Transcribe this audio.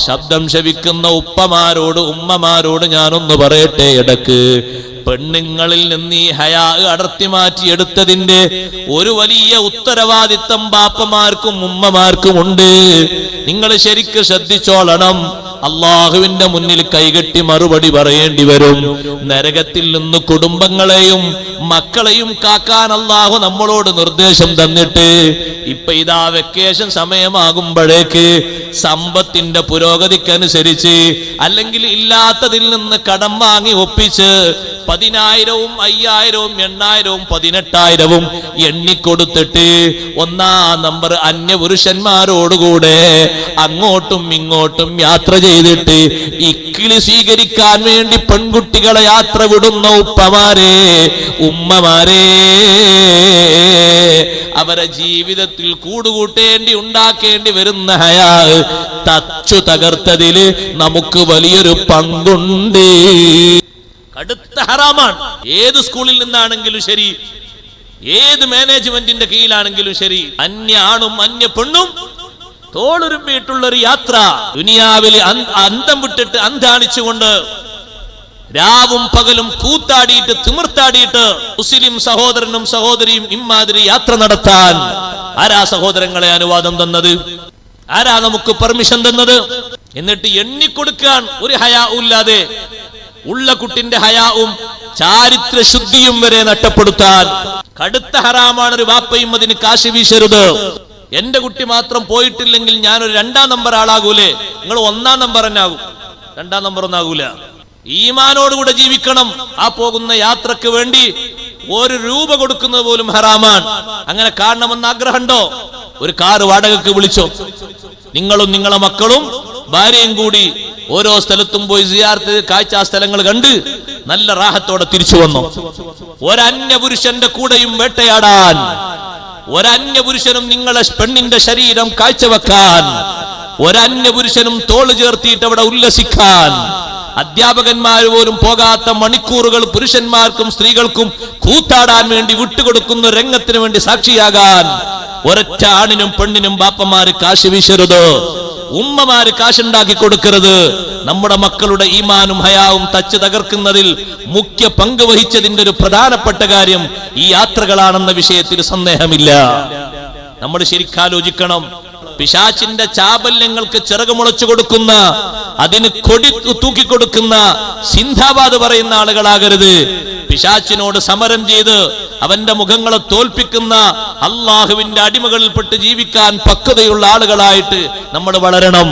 ശബ്ദം ശവിക്കുന്ന ഉപ്പമാരോട് ഉമ്മമാരോട് ഞാനൊന്ന് പറയട്ടെ. ഇടക്ക് പെണ്ണുങ്ങളിൽ നിന്ന് ഈ ഹയാ അടർത്തി മാറ്റിയെടുത്തതിന്റെ ഒരു വലിയ ഉത്തരവാദിത്തം ബാപ്പമാർക്കും ഉമ്മമാർക്കും ഉണ്ട്. നിങ്ങൾ ശരിക്ക് ശ്രദ്ധിച്ചോളണം. അള്ളാഹുവിന്റെ മുന്നിൽ കൈകെട്ടി മറുപടി പറയേണ്ടി വരും. നരകത്തിൽ നിന്ന് കുടുംബങ്ങളെയും മക്കളെയും കാക്കാൻ അള്ളാഹു നമ്മളോട് നിർദ്ദേശം തന്നിട്ട് ഇപ്പൊ ഇതാ വെക്കേഷൻ സമയമാകുമ്പോഴേക്ക് സമ്പത്തിന്റെ പുരോഗതിക്കനുസരിച്ച് അല്ലെങ്കിൽ ഇല്ലാത്തതിൽ നിന്ന് കടം വാങ്ങി ഒപ്പിച്ച് 10,000-ഉം 5,000-ഉം 8,000-ഉം 18,000-ഉം എണ്ണിക്കൊടുത്തിട്ട് ഒന്നാം നമ്പർ അന്യപുരുഷന്മാരോടുകൂടെ അങ്ങോട്ടും ഇങ്ങോട്ടും യാത്ര ചെയ്തിട്ട് ഇക്കിളി സ്വീകരിക്കാൻ വേണ്ടി പെൺകുട്ടികളെ യാത്ര വിടുന്ന ഉപ്പമാരെ ഉമ്മമാരെ, അവരെ ജീവിതത്തിൽ കൂടുകൂട്ടേണ്ടി ഉണ്ടാക്കേണ്ടി വരുന്ന ഹയാ തച്ചു തകർത്തതില് നമുക്ക് വലിയൊരു പങ്കുണ്ട്. കടുത്ത ഹറാമാണ്. ഏത് സ്കൂളിൽ നിന്നാണെങ്കിലും ശരി, ഏത് മാനേജ്മെന്റിന്റെ കീഴിലാണെങ്കിലും ശരി, അന്യ ആണും അന്യ പെണ്ണും തോളുരുമ്പിയിട്ടുള്ളൊരു യാത്ര, ദുനിയാവിൽ അന്തം വിട്ടിട്ട് അന്താണിച്ചുകൊണ്ട് രാവും പകലും കൂത്താടിയിട്ട് തിമിർത്താടിയിട്ട് മുസ്ലിം സഹോദരനും സഹോദരിയും ഇമ്മാതിരി യാത്ര നടത്താൻ ആരാ സഹോദരങ്ങളെ അനുവാദം തന്നത്? ആരാ നമുക്ക് പെർമിഷൻ തന്നത്? എന്നിട്ട് എണ്ണിക്കൊടുക്കാൻ ഒരു ഹയാഉം ഇല്ലാതെ ഉള്ള കുട്ടിന്റെ ഹയാവും ചാരിത്ര ശുദ്ധിയും വരെ നഷ്ടപ്പെടുത്താൻ കടുത്ത ഹറാമാണ്. ഒരു ബാപ്പയും അതിന് കാശ് വീശരുത്. എന്റെ കുട്ടി മാത്രം പോയിട്ടില്ലെങ്കിൽ ഞാനൊരു 2ാം നമ്പർ ആളാകൂലേ? നിങ്ങൾ 1ാം നമ്പർ തന്നെ ആകും, 2ാം നമ്പർ ഒന്നും ആകൂല. ഈമാനോടുകൂടെ ജീവിക്കണം. ആ പോകുന്ന യാത്രക്ക് വേണ്ടി 1 രൂപ കൊടുക്കുന്നത് പോലും ഹറാമാണ്. അങ്ങനെ കാണണമെന്ന് ആഗ്രഹമുണ്ടോ? ഒരു കാറ് വാടകയ്ക്ക് വിളിച്ചോ. നിങ്ങളും നിങ്ങളെ മക്കളും ഭാര്യയും കൂടി ഓരോ സ്ഥലത്തും പോയി സിയാറത്ത് കാഴ്ച സ്ഥലങ്ങൾ കണ്ട് നല്ല റാഹത്തോടെ തിരിച്ചു വന്നു. ഒരന്യപുരുഷന്റെ കൂടെയും വേട്ടയാടാൻ, ഒരന്യപുരുഷനും നിങ്ങളെ പെണ്ണിന്റെ ശരീരം കാഴ്ചവെക്കാൻ, ഒരന്യപുരുഷനും തോള് ചേർത്തിയിട്ട് അവിടെ ഉല്ലസിക്കാൻ, അധ്യാപകന്മാർ പോലും പോകാത്ത മണിക്കൂറുകൾ പുരുഷന്മാർക്കും സ്ത്രീകൾക്കും കൂത്താടാൻ വേണ്ടി വിട്ടുകൊടുക്കുന്ന രംഗത്തിന് വേണ്ടി സാക്ഷിയാകാൻ ഒരൊറ്റ ആണിനും പെണ്ണിനും ബാപ്പമാര് കാശ് വീശരുത്. ഉമ്മമാര് കാശുണ്ടാക്കി കൊടുക്കരുത്. നമ്മുടെ മക്കളുടെ ഈമാനും ഹയാവും തച്ച് തകർക്കുന്നതിൽ മുഖ്യ പങ്ക് വഹിച്ചതിന്റെ ഒരു പ്രധാനപ്പെട്ട കാര്യം ഈ യാത്രകളാണെന്ന വിഷയത്തിൽ സന്ദേഹമില്ല. നമ്മൾ ശരിക്കാലോചിക്കണം. പിശാചിന്റെ ചാബല്യങ്ങൾക്ക് ചിറക് മുളച്ചു കൊടുക്കുന്ന, അതിന് കൊടി തൂക്കിക്കൊടുക്കുന്ന, സിന്ദാബാദ് പറയുന്ന ആളുകളാകരുത്. പിശാചിനോട് സമരം ചെയ്ത് അവന്റെ മുഖങ്ങളെ തോൽപ്പിക്കുന്ന അള്ളാഹുവിന്റെ അടിമകളിൽപ്പെട്ട് ജീവിക്കാൻ പക്വതയുള്ള ആളുകളായിട്ട് നമ്മൾ വളരണം.